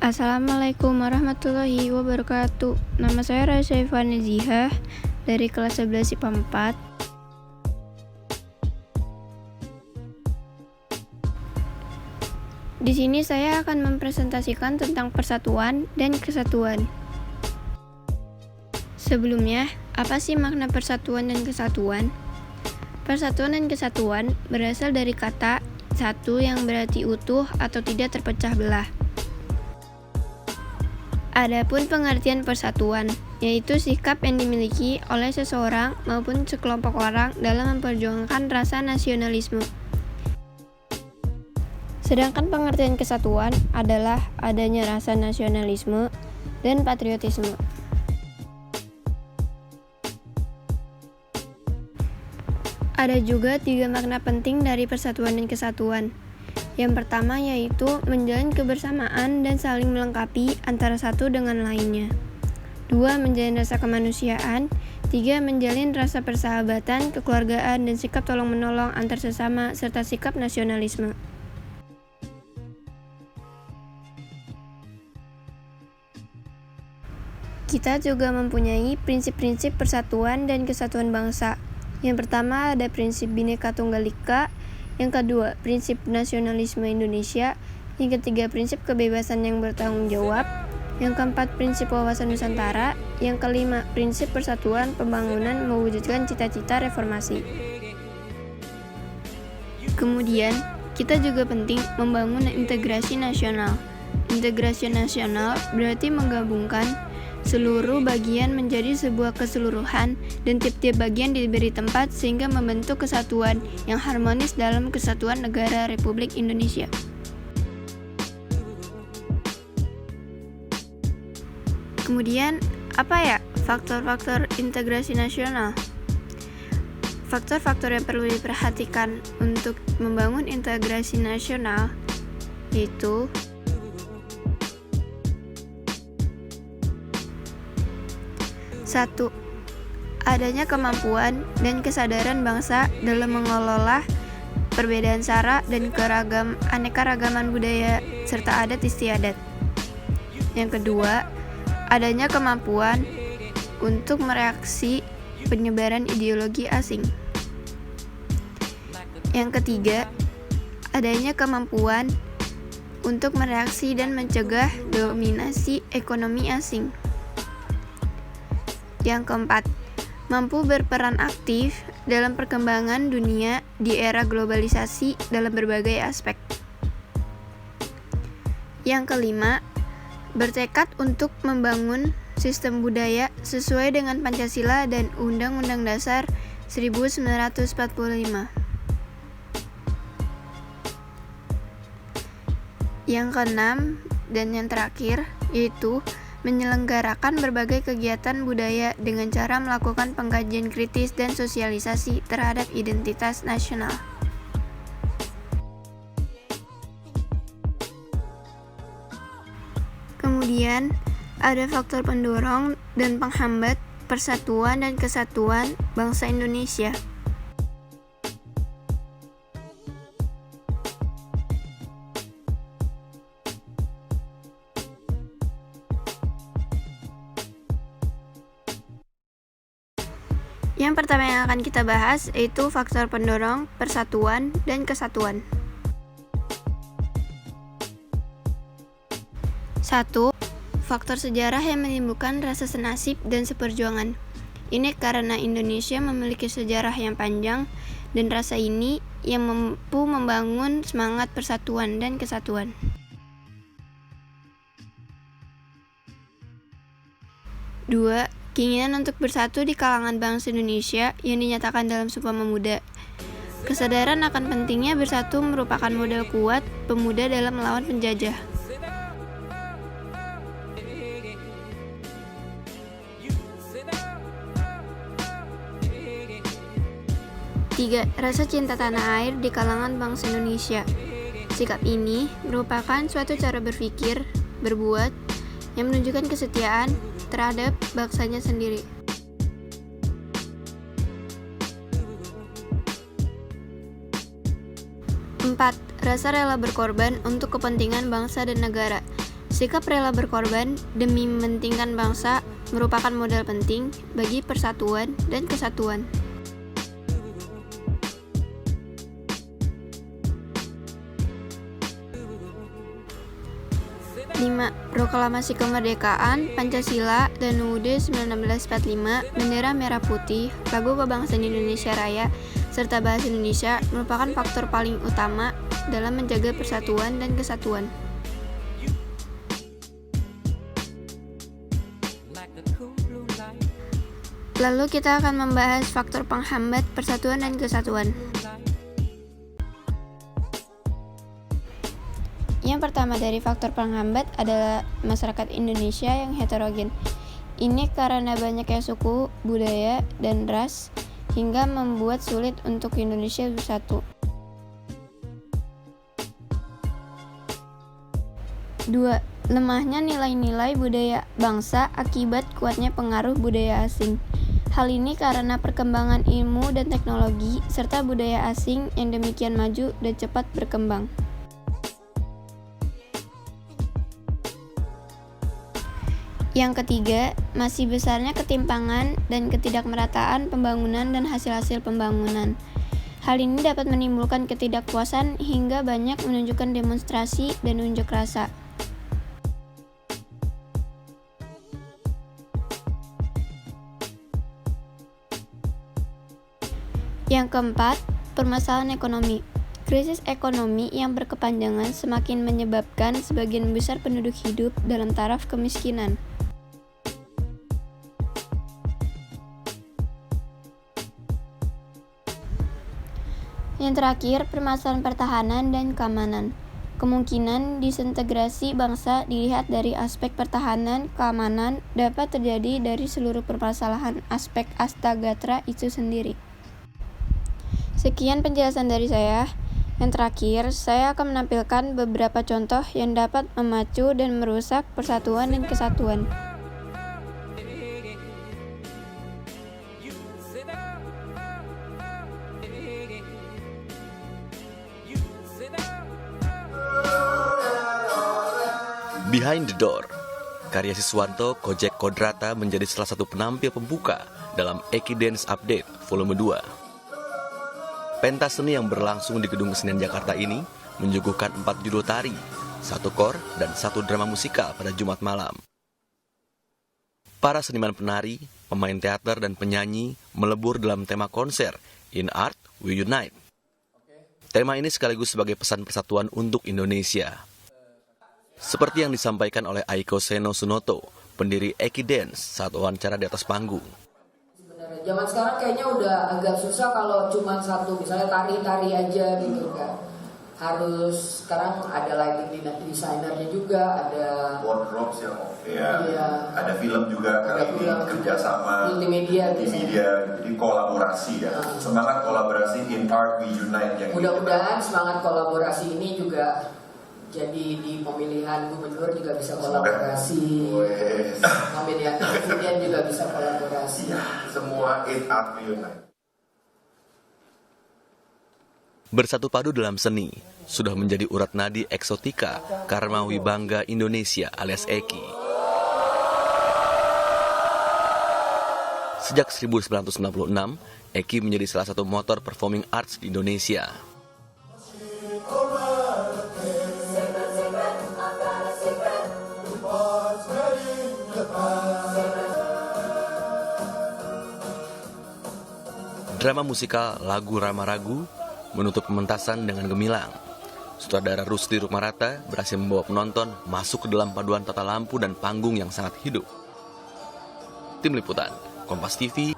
Assalamualaikum warahmatullahi wabarakatuh. Nama saya Raisa Ifani Zihah dari kelas 11 IPA 4. Di sini saya akan mempresentasikan tentang persatuan dan kesatuan. Sebelumnya, apa sih makna persatuan dan kesatuan? Persatuan dan kesatuan berasal dari kata satu yang berarti utuh atau tidak terpecah belah. Adapun pengertian persatuan, yaitu sikap yang dimiliki oleh seseorang maupun sekelompok orang dalam memperjuangkan rasa nasionalisme. Sedangkan pengertian kesatuan adalah adanya rasa nasionalisme dan patriotisme. Ada juga 3 makna penting dari persatuan dan kesatuan. Yang pertama yaitu menjalin kebersamaan dan saling melengkapi antara satu dengan lainnya. 2. Menjalin rasa kemanusiaan. 3. Menjalin rasa persahabatan, kekeluargaan, dan sikap tolong-menolong antar sesama, serta sikap nasionalisme. Kita juga mempunyai prinsip-prinsip persatuan dan kesatuan bangsa. Yang pertama ada prinsip Bhinneka Tunggal Ika. Yang kedua, prinsip nasionalisme Indonesia. Yang ketiga, prinsip kebebasan yang bertanggung jawab. Yang keempat, prinsip wawasan Nusantara. Yang kelima, prinsip persatuan pembangunan mewujudkan cita-cita reformasi. Kemudian, kita juga penting membangun integrasi nasional. Integrasi nasional berarti menggabungkan seluruh bagian menjadi sebuah keseluruhan dan tiap-tiap bagian diberi tempat sehingga membentuk kesatuan yang harmonis dalam kesatuan negara Republik Indonesia. Kemudian, apa ya faktor-faktor integrasi nasional? Faktor-faktor yang perlu diperhatikan untuk membangun integrasi nasional yaitu 1. Adanya kemampuan dan kesadaran bangsa dalam mengelola perbedaan sara dan aneka-ragaman budaya serta adat istiadat. Yang kedua, adanya kemampuan untuk mereaksi penyebaran ideologi asing. Yang ketiga, adanya kemampuan untuk mereaksi dan mencegah dominasi ekonomi asing. Yang keempat, mampu berperan aktif dalam perkembangan dunia di era globalisasi dalam berbagai aspek. Yang kelima, bertekad untuk membangun sistem budaya sesuai dengan Pancasila dan Undang-Undang Dasar 1945. Yang keenam dan yang terakhir yaitu menyelenggarakan berbagai kegiatan budaya dengan cara melakukan pengkajian kritis dan sosialisasi terhadap identitas nasional. Kemudian, ada faktor pendorong dan penghambat persatuan dan kesatuan bangsa Indonesia. Yang pertama yang akan kita bahas yaitu faktor pendorong persatuan dan kesatuan. 1. Faktor sejarah yang menimbulkan rasa senasib dan seperjuangan. Ini karena Indonesia memiliki sejarah yang panjang dan rasa ini yang mampu membangun semangat persatuan dan kesatuan. 2. Keinginan untuk bersatu di kalangan bangsa Indonesia yang dinyatakan dalam Sumpah Pemuda. Kesadaran akan pentingnya bersatu merupakan modal kuat pemuda dalam melawan penjajah. 3. Rasa cinta tanah air di kalangan bangsa Indonesia. Sikap ini merupakan suatu cara berpikir, berbuat, yang menunjukkan kesetiaan terhadap bangsanya sendiri. 4. Rasa rela berkorban untuk kepentingan bangsa dan negara. Sikap rela berkorban demi mementingkan bangsa merupakan modal penting bagi persatuan dan kesatuan. 5. Proklamasi Kemerdekaan, Pancasila, dan UUD 1945, Bendera Merah Putih, Lagu Kebangsaan Indonesia Raya, serta Bahasa Indonesia merupakan faktor paling utama dalam menjaga persatuan dan kesatuan. Lalu kita akan membahas faktor penghambat persatuan dan kesatuan. Yang pertama dari faktor penghambat adalah masyarakat Indonesia yang heterogen. Ini karena banyaknya suku, budaya, dan ras hingga membuat sulit untuk Indonesia bersatu. 2. Lemahnya nilai-nilai budaya bangsa akibat kuatnya pengaruh budaya asing. Hal ini karena perkembangan ilmu dan teknologi serta budaya asing yang demikian maju dan cepat berkembang. Yang ketiga, masih besarnya ketimpangan dan ketidakmerataan pembangunan dan hasil-hasil pembangunan. Hal ini dapat menimbulkan ketidakpuasan hingga banyak menunjukkan demonstrasi dan unjuk rasa. Yang keempat, permasalahan ekonomi. Krisis ekonomi yang berkepanjangan semakin menyebabkan sebagian besar penduduk hidup dalam taraf kemiskinan. Yang terakhir, permasalahan pertahanan dan keamanan. Kemungkinan disintegrasi bangsa dilihat dari aspek pertahanan, keamanan dapat terjadi dari seluruh permasalahan aspek Astagatra itu sendiri. Sekian penjelasan dari saya. Yang terakhir, saya akan menampilkan beberapa contoh yang dapat memacu dan merusak persatuan dan kesatuan. Behind the Door, karya Siswanto Kojek Kodrata menjadi salah satu penampil pembuka dalam Eki Dance Update Volume 2. Pentas seni yang berlangsung di Gedung Kesenian Jakarta ini menyuguhkan 4 judul tari, 1 kor, dan 1 drama musikal pada Jumat malam. Para seniman penari, pemain teater, dan penyanyi melebur dalam tema konser In Art We Unite. Tema ini sekaligus sebagai pesan persatuan untuk Indonesia. Seperti yang disampaikan oleh Aiko Seno Sunoto, pendiri Eki Dance saat wawancara di atas panggung. Sebenarnya zaman sekarang kayaknya udah agak susah kalau cuma satu, misalnya tari-tari aja gitu kan. Harus sekarang ada lighting designernya juga, ada wardrobe ya, ada film juga kali ini kerjasama multimedia, jadi kolaborasi ya. Semangat kolaborasi In Art We Unite yang mudah-mudahan semangat kolaborasi ini juga jadi di pemilihan gubernur juga bisa kolaborasi. Amin ya. Kemudian juga bisa kolaborasi. Ya, semua In Art We Unite. Bersatu padu dalam seni sudah menjadi urat nadi eksotika Karma Wibangga Indonesia alias Eki. Sejak 1996, Eki menjadi salah satu motor performing arts di Indonesia. Drama musikal Lagu Rama Ragu menutup pementasan dengan gemilang. Sutradara Rusdi Rukmarata berhasil membawa penonton masuk ke dalam paduan tata lampu dan panggung yang sangat hidup. Tim Liputan, Kompas TV.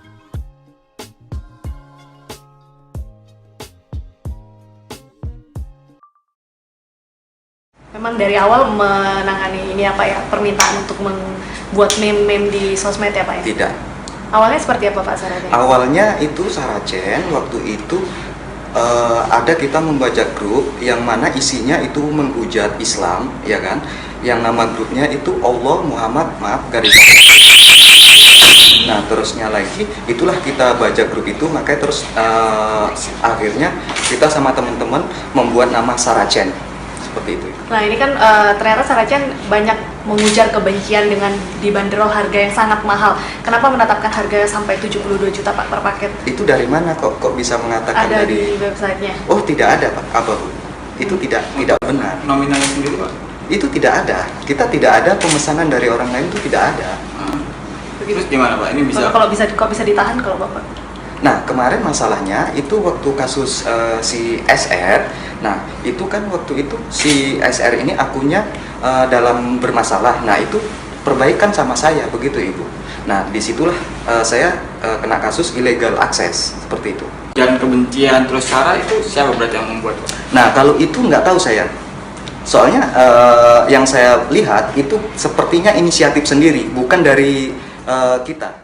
Memang dari awal menangani ini permintaan untuk membuat meme-meme di sosmed ya Pak ya? Tidak. Awalnya seperti apa Pak Saracen? Awalnya itu Saracen waktu itu ada kita membaca grup yang mana isinya itu menghujat Islam, ya kan? Yang nama grupnya itu Allah Muhammad garis. Nah terusnya lagi itulah kita baca grup itu, makanya terus akhirnya kita sama teman-teman membuat nama Saracen. seperti itu. Nah ini kan ternyata Saracen banyak mengujar kebencian dengan dibanderol harga yang sangat mahal. Kenapa menetapkan harga sampai 72 juta Pak per paket? Itu dari mana kok bisa mengatakan Ada dari di websitenya. Oh, tidak ada Pak, apa Bu? Itu tidak benar. Nominalnya sendiri Pak? Itu tidak ada. Kita tidak ada pemesanan dari orang lain, itu tidak ada. Terus gimana Pak? Ini bisa? Kalau bisa ditahan kalau Bapak? Nah, kemarin masalahnya itu waktu kasus si SR. Nah, itu kan waktu itu si SR ini akunnya dalam bermasalah. Nah, itu perbaikan sama saya, begitu Ibu. Nah, disitulah saya kena kasus illegal access, seperti itu. Dan kebencian terus sara itu siapa berarti yang membuat Pak? Nah, kalau itu nggak tahu saya. Soalnya yang saya lihat itu sepertinya inisiatif sendiri, bukan dari kita.